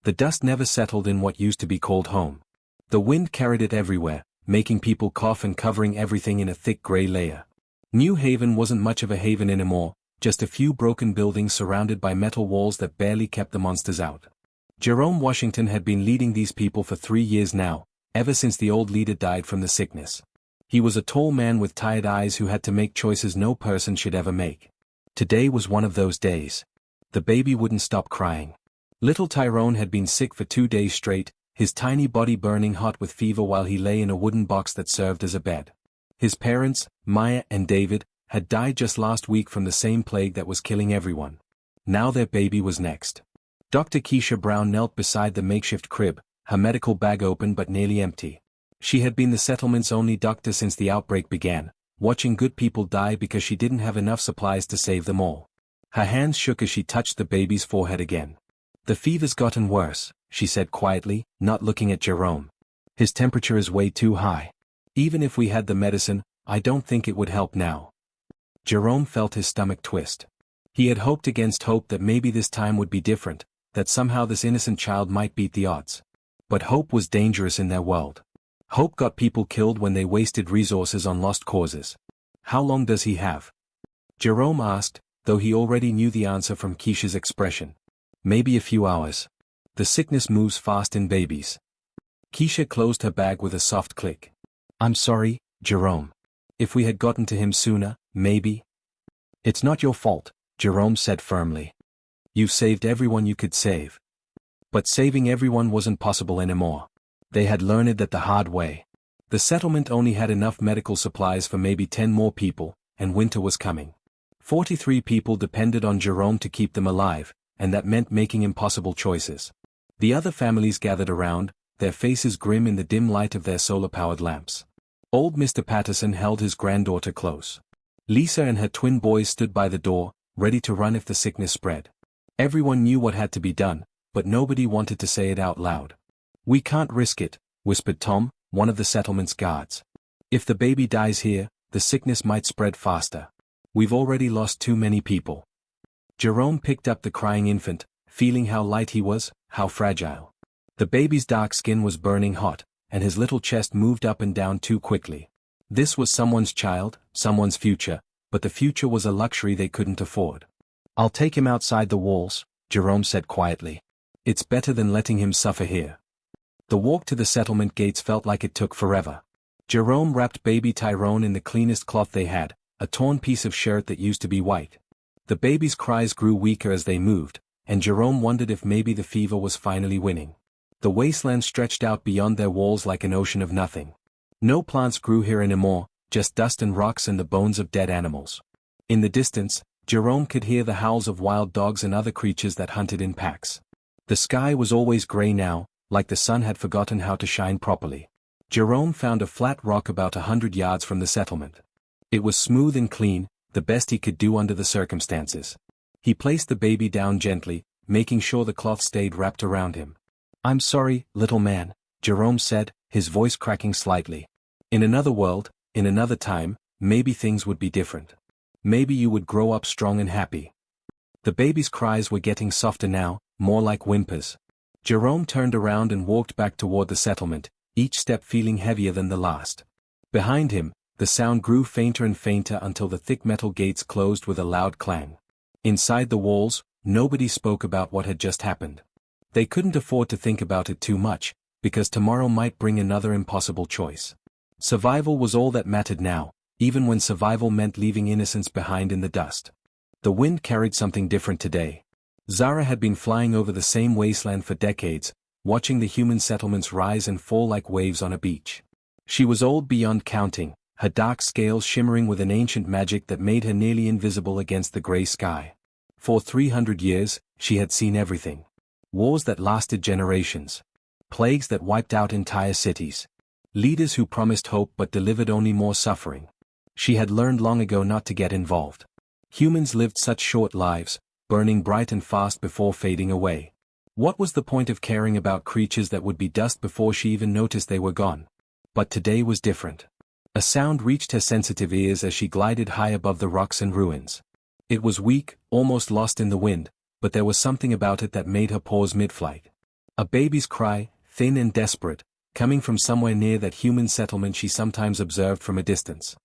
The dust never settled in what used to be called home. The wind carried it everywhere, making people cough and covering everything in a thick gray layer. New Haven wasn't much of a haven anymore, just a few broken buildings surrounded by metal walls that barely kept the monsters out. Jerome Washington had been leading these people for 3 years now, ever since the old leader died from the sickness. He was a tall man with tired eyes who had to make choices no person should ever make. Today was one of those days. The baby wouldn't stop crying. Little Tyrone had been sick for 2 days straight, his tiny body burning hot with fever while he lay in a wooden box that served as a bed. His parents, Maya and David, had died just last week from the same plague that was killing everyone. Now their baby was next. Dr. Keisha Brown knelt beside the makeshift crib, her medical bag open but nearly empty. She had been the settlement's only doctor since the outbreak began, watching good people die because she didn't have enough supplies to save them all. Her hands shook as she touched the baby's forehead again. "The fever's gotten worse," she said quietly, not looking at Jerome. "His temperature is way too high. Even if we had the medicine, I don't think it would help now." Jerome felt his stomach twist. He had hoped against hope that maybe this time would be different, that somehow this innocent child might beat the odds. But hope was dangerous in their world. Hope got people killed when they wasted resources on lost causes. "How long does he have?" Jerome asked, though he already knew the answer from Keisha's expression. "Maybe a few hours. The sickness moves fast in babies." Keisha closed her bag with a soft click. "I'm sorry, Jerome. If we had gotten to him sooner, maybe." "It's not your fault," Jerome said firmly. "You've saved everyone you could save." But saving everyone wasn't possible anymore. They had learned that the hard way. The settlement only had enough medical supplies for maybe 10 more people, and winter was coming. 43 people depended on Jerome to keep them alive, and that meant making impossible choices. The other families gathered around, their faces grim in the dim light of their solar-powered lamps. Old Mr. Patterson held his granddaughter close. Lisa and her twin boys stood by the door, ready to run if the sickness spread. Everyone knew what had to be done, but nobody wanted to say it out loud. "We can't risk it," whispered Tom, one of the settlement's guards. "If the baby dies here, the sickness might spread faster. We've already lost too many people." Jerome picked up the crying infant, feeling how light he was, how fragile. The baby's dark skin was burning hot, and his little chest moved up and down too quickly. This was someone's child, someone's future, but the future was a luxury they couldn't afford. "I'll take him outside the walls," Jerome said quietly. "It's better than letting him suffer here." The walk to the settlement gates felt like it took forever. Jerome wrapped baby Tyrone in the cleanest cloth they had, a torn piece of shirt that used to be white. The baby's cries grew weaker as they moved, and Jerome wondered if maybe the fever was finally winning. The wasteland stretched out beyond their walls like an ocean of nothing. No plants grew here anymore, just dust and rocks and the bones of dead animals. In the distance, Jerome could hear the howls of wild dogs and other creatures that hunted in packs. The sky was always gray now, like the sun had forgotten how to shine properly. Jerome found a flat rock about 100 yards from the settlement. It was smooth and clean, the best he could do under the circumstances. He placed the baby down gently, making sure the cloth stayed wrapped around him. "I'm sorry, little man," Jerome said, his voice cracking slightly. "In another world, in another time, maybe things would be different. Maybe you would grow up strong and happy." The baby's cries were getting softer now, more like whimpers. Jerome turned around and walked back toward the settlement, each step feeling heavier than the last. Behind him, the sound grew fainter and fainter until the thick metal gates closed with a loud clang. Inside the walls, nobody spoke about what had just happened. They couldn't afford to think about it too much, because tomorrow might bring another impossible choice. Survival was all that mattered now, even when survival meant leaving innocence behind in the dust. The wind carried something different today. Zara had been flying over the same wasteland for decades, watching the human settlements rise and fall like waves on a beach. She was old beyond counting, her dark scales shimmering with an ancient magic that made her nearly invisible against the gray sky. For 300 years, she had seen everything. Wars that lasted generations. Plagues that wiped out entire cities. Leaders who promised hope but delivered only more suffering. She had learned long ago not to get involved. Humans lived such short lives, burning bright and fast before fading away. What was the point of caring about creatures that would be dust before she even noticed they were gone? But today was different. A sound reached her sensitive ears as she glided high above the rocks and ruins. It was weak, almost lost in the wind, but there was something about it that made her pause mid-flight. A baby's cry, thin and desperate, coming from somewhere near that human settlement she sometimes observed from a distance.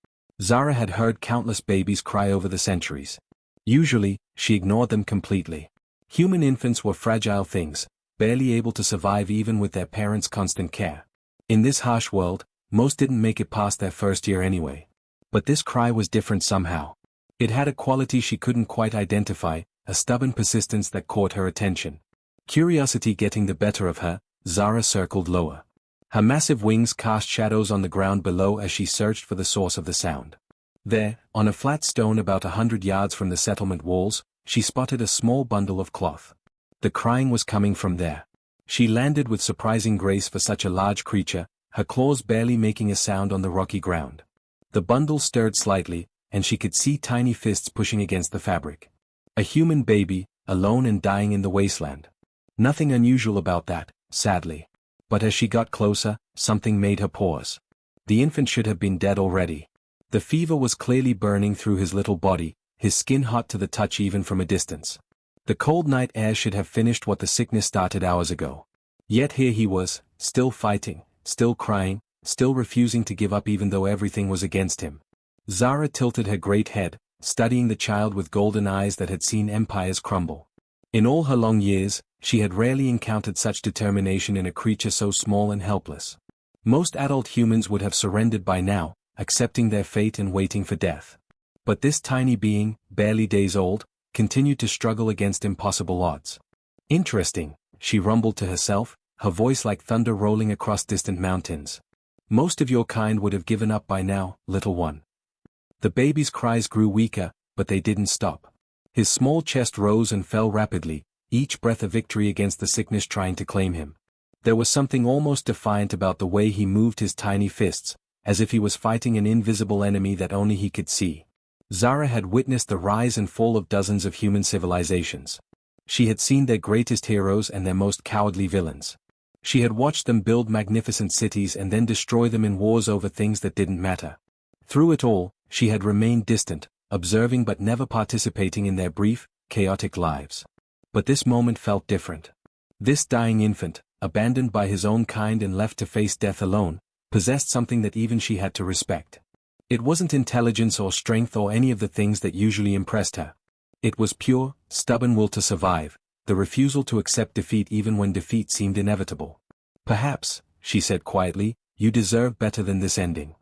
Zara had heard countless babies cry over the centuries. Usually, she ignored them completely. Human infants were fragile things, barely able to survive even with their parents' constant care. In this harsh world, most didn't make it past their first year anyway. But this cry was different somehow. It had a quality she couldn't quite identify, a stubborn persistence that caught her attention. Curiosity getting the better of her, Zara circled lower. Her massive wings cast shadows on the ground below as she searched for the source of the sound. There, on a flat stone about 100 yards from the settlement walls, she spotted a small bundle of cloth. The crying was coming from there. She landed with surprising grace for such a large creature, her claws barely making a sound on the rocky ground. The bundle stirred slightly, and she could see tiny fists pushing against the fabric. A human baby, alone and dying in the wasteland. Nothing unusual about that, sadly. But as she got closer, something made her pause. The infant should have been dead already. The fever was clearly burning through his little body, his skin hot to the touch even from a distance. The cold night air should have finished what the sickness started hours ago. Yet here he was, still fighting, still crying, still refusing to give up even though everything was against him. Zara tilted her great head, studying the child with golden eyes that had seen empires crumble. In all her long years, she had rarely encountered such determination in a creature so small and helpless. Most adult humans would have surrendered by now, accepting their fate and waiting for death. But this tiny being, barely days old, continued to struggle against impossible odds. Interesting, she rumbled to herself, her voice like thunder rolling across distant mountains. Most of your kind would have given up by now, little one. The baby's cries grew weaker, but they didn't stop. His small chest rose and fell rapidly, each breath a victory against the sickness trying to claim him. There was something almost defiant about the way he moved his tiny fists, as if he was fighting an invisible enemy that only he could see. Zara had witnessed the rise and fall of dozens of human civilizations. She had seen their greatest heroes and their most cowardly villains. She had watched them build magnificent cities and then destroy them in wars over things that didn't matter. Through it all, she had remained distant, observing but never participating in their brief, chaotic lives. But this moment felt different. This dying infant, abandoned by his own kind and left to face death alone, possessed something that even she had to respect. It wasn't intelligence or strength or any of the things that usually impressed her. It was pure, stubborn will to survive, the refusal to accept defeat even when defeat seemed inevitable. Perhaps, she said quietly, you deserve better than this ending.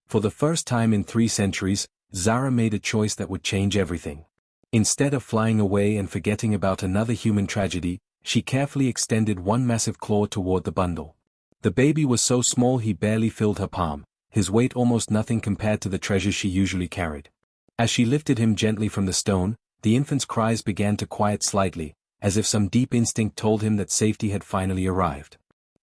For the first time in 3 centuries, Zara made a choice that would change everything. Instead of flying away and forgetting about another human tragedy, she carefully extended one massive claw toward the bundle. The baby was so small he barely filled her palm, his weight almost nothing compared to the treasures she usually carried. As she lifted him gently from the stone, the infant's cries began to quiet slightly, as if some deep instinct told him that safety had finally arrived.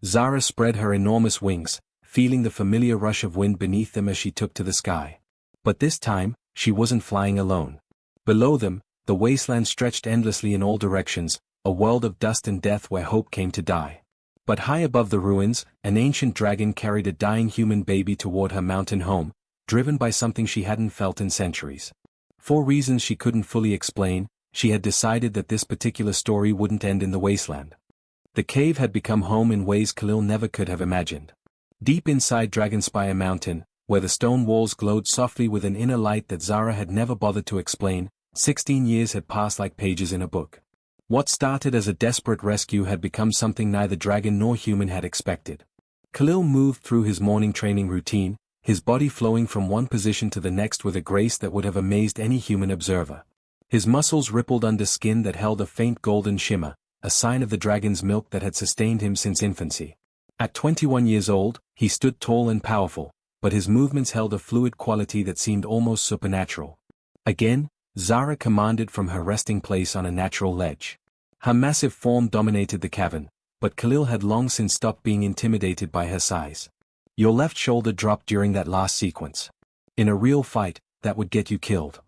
Zara spread her enormous wings, feeling the familiar rush of wind beneath them as she took to the sky. But this time, she wasn't flying alone. Below them, the wasteland stretched endlessly in all directions, a world of dust and death where hope came to die. But high above the ruins, an ancient dragon carried a dying human baby toward her mountain home, driven by something she hadn't felt in centuries. For reasons she couldn't fully explain, she had decided that this particular story wouldn't end in the wasteland. The cave had become home in ways Khalil never could have imagined. Deep inside Dragonspire Mountain, where the stone walls glowed softly with an inner light that Zara had never bothered to explain, 16 years had passed like pages in a book. What started as a desperate rescue had become something neither dragon nor human had expected. Khalil moved through his morning training routine, his body flowing from one position to the next with a grace that would have amazed any human observer. His muscles rippled under skin that held a faint golden shimmer, a sign of the dragon's milk that had sustained him since infancy. At 21 years old, he stood tall and powerful, but his movements held a fluid quality that seemed almost supernatural. Again, Zara commanded from her resting place on a natural ledge. Her massive form dominated the cavern, but Khalil had long since stopped being intimidated by her size. Your left shoulder dropped during that last sequence. In a real fight, that would get you killed.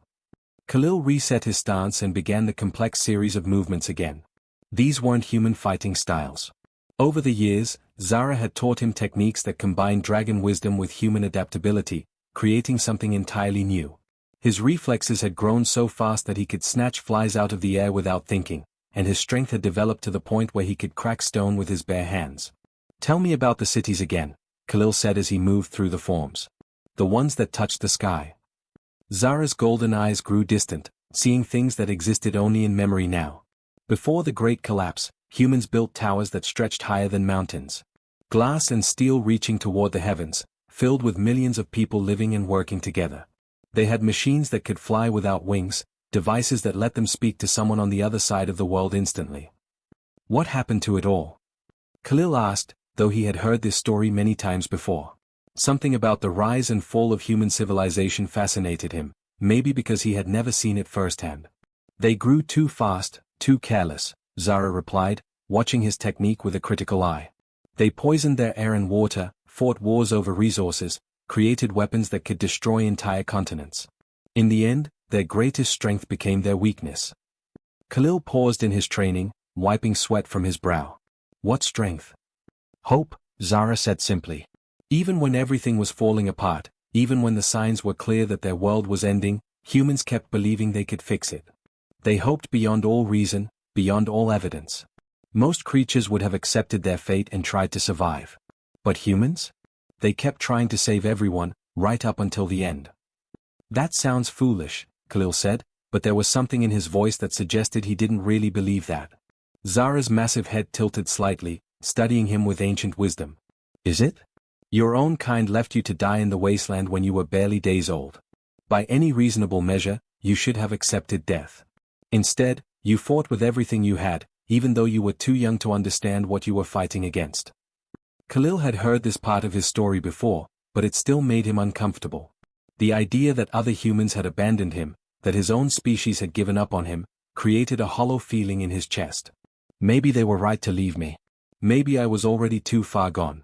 Khalil reset his stance and began the complex series of movements again. These weren't human fighting styles. Over the years, Zara had taught him techniques that combined dragon wisdom with human adaptability, creating something entirely new. His reflexes had grown so fast that he could snatch flies out of the air without thinking, and his strength had developed to the point where he could crack stone with his bare hands. "Tell me about the cities again," Khalil said as he moved through the forms. "The ones that touched the sky." Zara's golden eyes grew distant, seeing things that existed only in memory now. Before the Great Collapse, humans built towers that stretched higher than mountains. Glass and steel reaching toward the heavens, filled with millions of people living and working together. They had machines that could fly without wings, devices that let them speak to someone on the other side of the world instantly. What happened to it all? Khalil asked, though he had heard this story many times before. Something about the rise and fall of human civilization fascinated him, maybe because he had never seen it firsthand. "They grew too fast, too careless," Zara replied, watching his technique with a critical eye. "They poisoned their air and water, fought wars over resources, created weapons that could destroy entire continents. In the end, their greatest strength became their weakness." Khalil paused in his training, wiping sweat from his brow. "What strength?" "Hope," Zara said simply. Even when everything was falling apart, even when the signs were clear that their world was ending, humans kept believing they could fix it. They hoped beyond all reason, beyond all evidence. Most creatures would have accepted their fate and tried to survive. But humans? They kept trying to save everyone, right up until the end. "That sounds foolish," Khalil said, but there was something in his voice that suggested he didn't really believe that. Zara's massive head tilted slightly, studying him with ancient wisdom. "Is it? Your own kind left you to die in the wasteland when you were barely days old. By any reasonable measure, you should have accepted death. Instead, you fought with everything you had, even though you were too young to understand what you were fighting against." Khalil had heard this part of his story before, but it still made him uncomfortable. The idea that other humans had abandoned him, that his own species had given up on him, created a hollow feeling in his chest. Maybe they were right to leave me. Maybe I was already too far gone.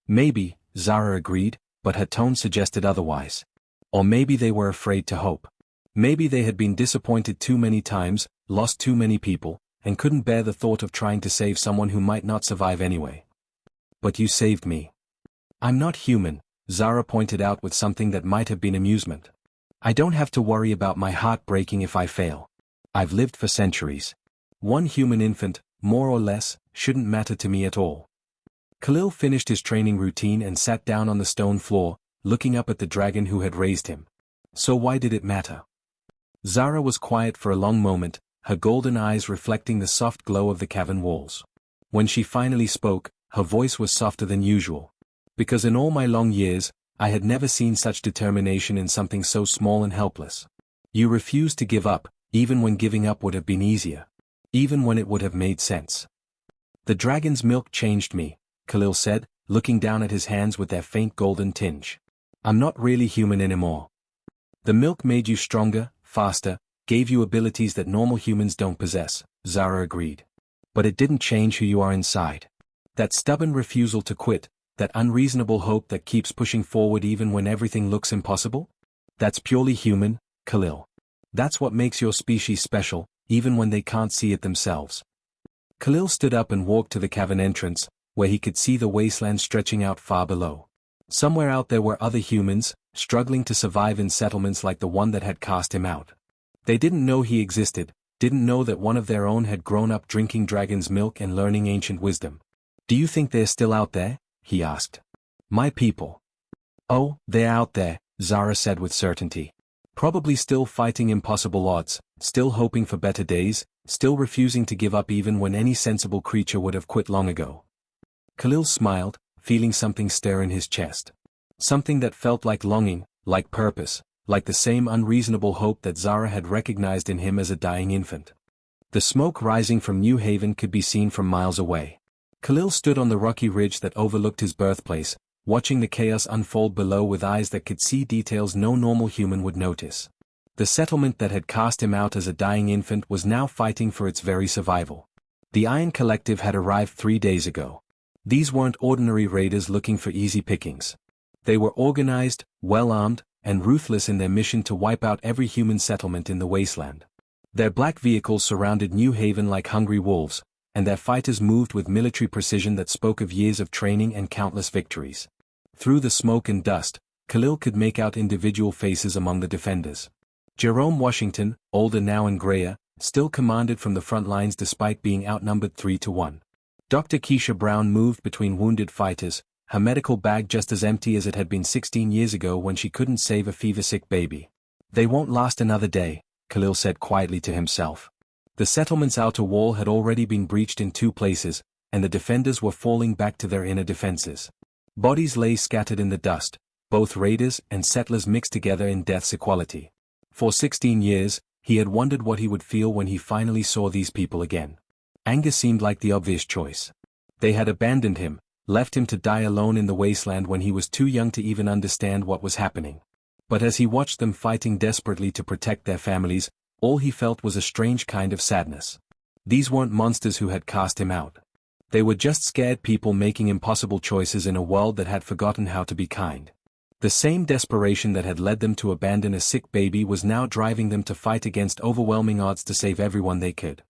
Maybe, Zara agreed, but her tone suggested otherwise. Or maybe they were afraid to hope. Maybe they had been disappointed too many times, lost too many people, and couldn't bear the thought of trying to save someone who might not survive anyway. "But you saved me." "I'm not human," Zara pointed out with something that might have been amusement. "I don't have to worry about my heart breaking if I fail. I've lived for centuries. One human infant, more or less, shouldn't matter to me at all." Khalil finished his training routine and sat down on the stone floor, looking up at the dragon who had raised him. "So why did it matter?" Zara was quiet for a long moment, her golden eyes reflecting the soft glow of the cavern walls. When she finally spoke, her voice was softer than usual. "Because in all my long years, I had never seen such determination in something so small and helpless. You refused to give up, even when giving up would have been easier. Even when it would have made sense." "The dragon's milk changed me," Khalil said, looking down at his hands with their faint golden tinge. "I'm not really human anymore." "The milk made you stronger, faster, gave you abilities that normal humans don't possess," Zara agreed. "But it didn't change who you are inside. That stubborn refusal to quit, that unreasonable hope that keeps pushing forward even when everything looks impossible? That's purely human, Khalil. That's what makes your species special, even when they can't see it themselves." Khalil stood up and walked to the cavern entrance, where he could see the wasteland stretching out far below. Somewhere out there were other humans, struggling to survive in settlements like the one that had cast him out. They didn't know he existed, didn't know that one of their own had grown up drinking dragon's milk and learning ancient wisdom. "Do you think they're still out there?" he asked. "My people." "Oh, they're out there," Zara said with certainty. "Probably still fighting impossible odds, still hoping for better days, still refusing to give up even when any sensible creature would have quit long ago." Khalil smiled, feeling something stir in his chest. Something that felt like longing, like purpose, like the same unreasonable hope that Zara had recognized in him as a dying infant. The smoke rising from New Haven could be seen from miles away. Khalil stood on the rocky ridge that overlooked his birthplace, watching the chaos unfold below with eyes that could see details no normal human would notice. The settlement that had cast him out as a dying infant was now fighting for its very survival. The Iron Collective had arrived 3 days ago. These weren't ordinary raiders looking for easy pickings. They were organized, well-armed, and ruthless in their mission to wipe out every human settlement in the wasteland. Their black vehicles surrounded New Haven like hungry wolves, and their fighters moved with military precision that spoke of years of training and countless victories. Through the smoke and dust, Khalil could make out individual faces among the defenders. Jerome Washington, older now and grayer, still commanded from the front lines despite being outnumbered 3-1. Dr. Keisha Brown moved between wounded fighters, her medical bag just as empty as it had been 16 years ago when she couldn't save a fever-sick baby. They won't last another day, Khalil said quietly to himself. The settlement's outer wall had already been breached in 2 places, and the defenders were falling back to their inner defenses. Bodies lay scattered in the dust, both raiders and settlers mixed together in death's equality. For 16 years, he had wondered what he would feel when he finally saw these people again. Anger seemed like the obvious choice. They had abandoned him, left him to die alone in the wasteland when he was too young to even understand what was happening. But as he watched them fighting desperately to protect their families, all he felt was a strange kind of sadness. These weren't monsters who had cast him out. They were just scared people making impossible choices in a world that had forgotten how to be kind. The same desperation that had led them to abandon a sick baby was now driving them to fight against overwhelming odds to save everyone they could.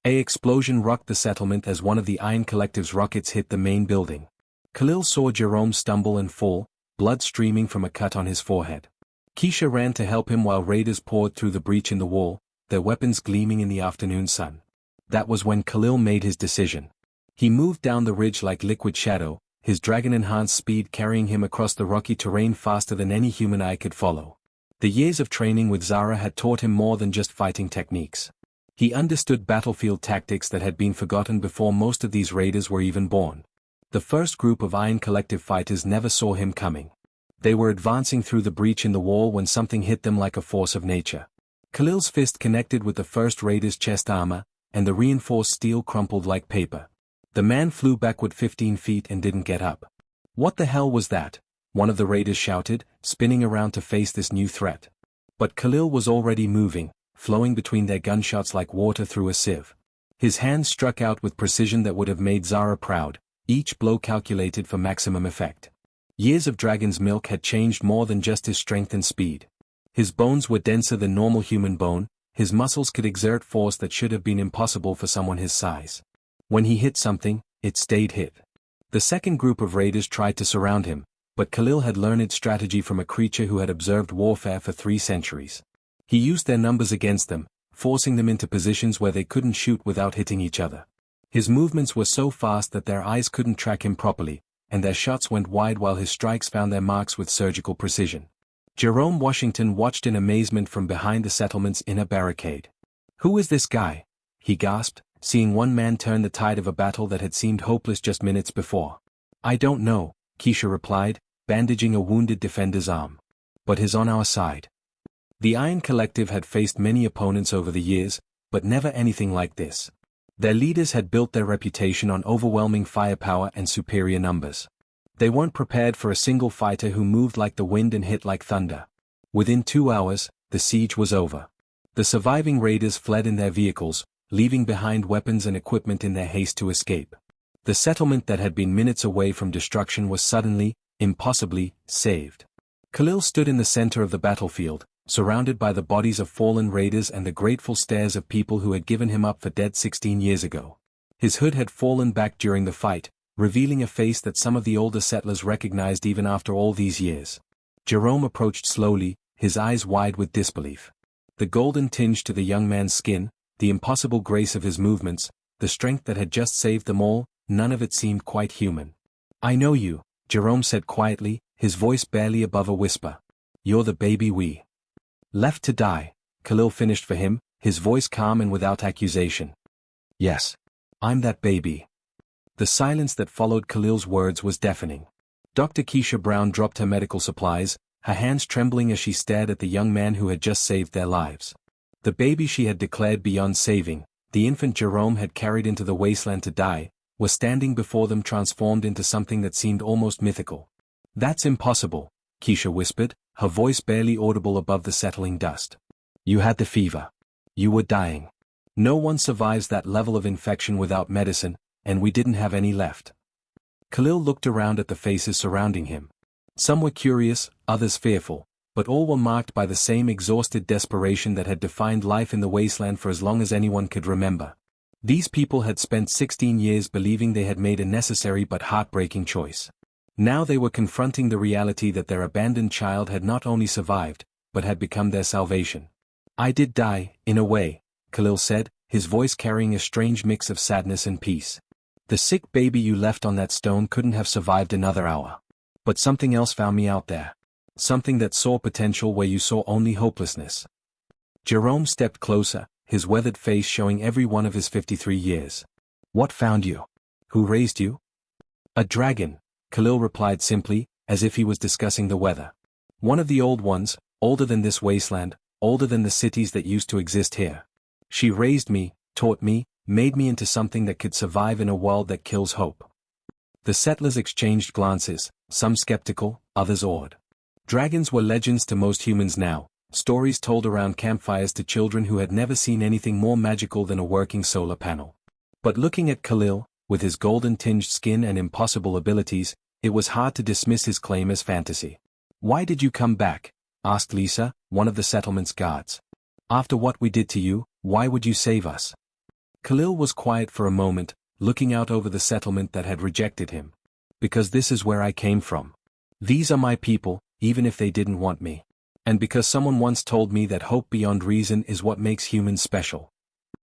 An explosion rocked the settlement as one of the Iron Collective's rockets hit the main building. Khalil saw Jerome stumble and fall, blood streaming from a cut on his forehead. Keisha ran to help him while raiders poured through the breach in the wall, their weapons gleaming in the afternoon sun. That was when Khalil made his decision. He moved down the ridge like liquid shadow, his dragon-enhanced speed carrying him across the rocky terrain faster than any human eye could follow. The years of training with Zara had taught him more than just fighting techniques. He understood battlefield tactics that had been forgotten before most of these raiders were even born. The first group of Iron Collective fighters never saw him coming. They were advancing through the breach in the wall when something hit them like a force of nature. Khalil's fist connected with the first raider's chest armor, and the reinforced steel crumpled like paper. The man flew backward 15 feet and didn't get up. What the hell was that? One of the raiders shouted, spinning around to face this new threat. But Khalil was already moving, flowing between their gunshots like water through a sieve. His hands struck out with precision that would have made Zara proud, each blow calculated for maximum effect. Years of dragon's milk had changed more than just his strength and speed. His bones were denser than normal human bone, his muscles could exert force that should have been impossible for someone his size. When he hit something, it stayed hit. The second group of raiders tried to surround him, but Khalil had learned strategy from a creature who had observed warfare for 3 centuries. He used their numbers against them, forcing them into positions where they couldn't shoot without hitting each other. His movements were so fast that their eyes couldn't track him properly, and their shots went wide while his strikes found their marks with surgical precision. Jerome Washington watched in amazement from behind the settlement's inner barricade. "Who is this guy?" he gasped, seeing one man turn the tide of a battle that had seemed hopeless just minutes before. "I don't know," Keisha replied, bandaging a wounded defender's arm. "But he's on our side." The Iron Collective had faced many opponents over the years, but never anything like this. Their leaders had built their reputation on overwhelming firepower and superior numbers. They weren't prepared for a single fighter who moved like the wind and hit like thunder. Within 2 hours, the siege was over. The surviving raiders fled in their vehicles, leaving behind weapons and equipment in their haste to escape. The settlement that had been minutes away from destruction was suddenly, impossibly, saved. Khalil stood in the center of the battlefield, surrounded by the bodies of fallen raiders and the grateful stares of people who had given him up for dead 16 years ago. His hood had fallen back during the fight, revealing a face that some of the older settlers recognized even after all these years. Jerome approached slowly, his eyes wide with disbelief. The golden tinge to the young man's skin, the impossible grace of his movements, the strength that had just saved them all, none of it seemed quite human. "I know you," Jerome said quietly, his voice barely above a whisper. "You're the baby we left to die," Khalil finished for him, his voice calm and without accusation. "Yes. I'm that baby." The silence that followed Khalil's words was deafening. Dr. Keisha Brown dropped her medical supplies, her hands trembling as she stared at the young man who had just saved their lives. The baby she had declared beyond saving, the infant Jerome had carried into the wasteland to die, was standing before them transformed into something that seemed almost mythical. "That's impossible," Keisha whispered, her voice barely audible above the settling dust. "You had the fever. You were dying. No one survives that level of infection without medicine, and we didn't have any left." Khalil looked around at the faces surrounding him. Some were curious, others fearful, but all were marked by the same exhausted desperation that had defined life in the wasteland for as long as anyone could remember. These people had spent 16 years believing they had made a necessary but heartbreaking choice. Now they were confronting the reality that their abandoned child had not only survived, but had become their salvation. "I did die, in a way," Khalil said, his voice carrying a strange mix of sadness and peace. The sick baby you left on that stone couldn't have survived another hour. But something else found me out there. Something that saw potential where you saw only hopelessness. Jerome stepped closer, his weathered face showing every one of his 53 years. What found you? Who raised you? A dragon, Khalil replied simply, as if he was discussing the weather. One of the old ones, older than this wasteland, older than the cities that used to exist here. She raised me, taught me, made me into something that could survive in a world that kills hope. The settlers exchanged glances, some skeptical, others awed. Dragons were legends to most humans now, stories told around campfires to children who had never seen anything more magical than a working solar panel. But looking at Khalil, with his golden-tinged skin and impossible abilities, it was hard to dismiss his claim as fantasy. "Why did you come back?" asked Lisa, one of the settlement's guards. "After what we did to you, why would you save us?" Khalil was quiet for a moment, looking out over the settlement that had rejected him. "Because this is where I came from. These are my people, even if they didn't want me. And because someone once told me that hope beyond reason is what makes humans special."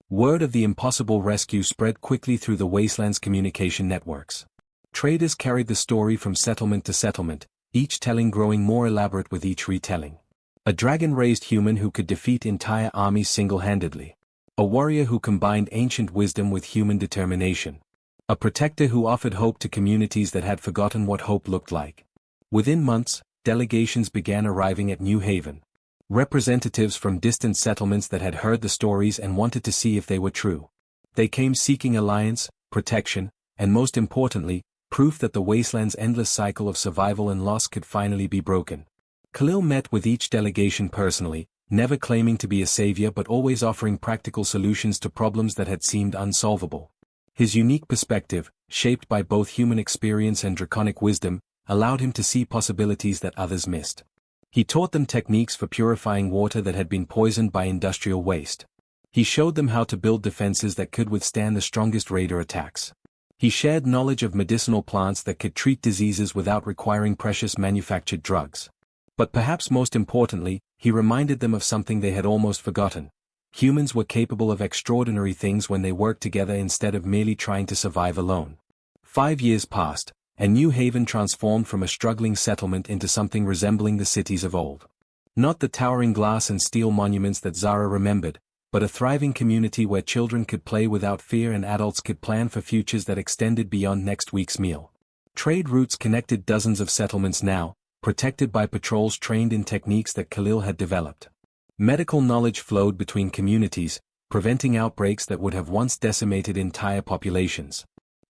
Word of the impossible rescue spread quickly through the Wasteland's communication networks. Traders carried the story from settlement to settlement, each telling growing more elaborate with each retelling. A dragon-raised human who could defeat entire armies single-handedly. A warrior who combined ancient wisdom with human determination. A protector who offered hope to communities that had forgotten what hope looked like. Within months, delegations began arriving at New Haven. Representatives from distant settlements that had heard the stories and wanted to see if they were true. They came seeking alliance, protection, and most importantly, proof that the Wasteland's endless cycle of survival and loss could finally be broken. Khalil met with each delegation personally, never claiming to be a savior but always offering practical solutions to problems that had seemed unsolvable. His unique perspective, shaped by both human experience and draconic wisdom, allowed him to see possibilities that others missed. He taught them techniques for purifying water that had been poisoned by industrial waste. He showed them how to build defenses that could withstand the strongest raider attacks. He shared knowledge of medicinal plants that could treat diseases without requiring precious manufactured drugs. But perhaps most importantly, he reminded them of something they had almost forgotten. Humans were capable of extraordinary things when they worked together instead of merely trying to survive alone. 5 years passed, and New Haven transformed from a struggling settlement into something resembling the cities of old. Not the towering glass and steel monuments that Zara remembered, but a thriving community where children could play without fear and adults could plan for futures that extended beyond next week's meal. Trade routes connected dozens of settlements now, protected by patrols trained in techniques that Khalil had developed. Medical knowledge flowed between communities, preventing outbreaks that would have once decimated entire populations.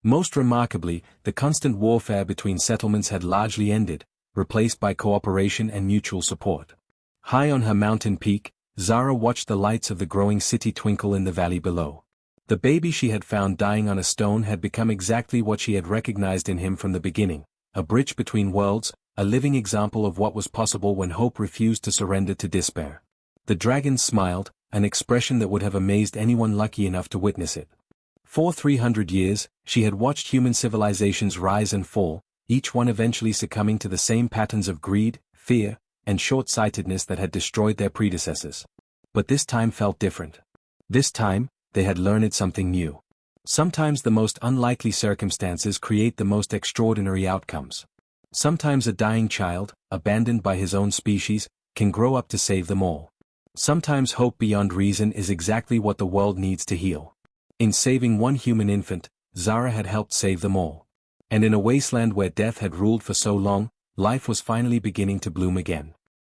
Most remarkably, the constant warfare between settlements had largely ended, replaced by cooperation and mutual support. High on her mountain peak, Zara watched the lights of the growing city twinkle in the valley below. The baby she had found dying on a stone had become exactly what she had recognized in him from the beginning, a bridge between worlds, a living example of what was possible when hope refused to surrender to despair. The dragon smiled, an expression that would have amazed anyone lucky enough to witness it. For 300 years, she had watched human civilizations rise and fall, each one eventually succumbing to the same patterns of greed, fear, and short-sightedness that had destroyed their predecessors. But this time felt different. This time, they had learned something new. Sometimes the most unlikely circumstances create the most extraordinary outcomes. Sometimes a dying child, abandoned by his own species, can grow up to save them all. Sometimes hope beyond reason is exactly what the world needs to heal. In saving one human infant, Zara had helped save them all. And in a wasteland where death had ruled for so long, life was finally beginning to bloom again.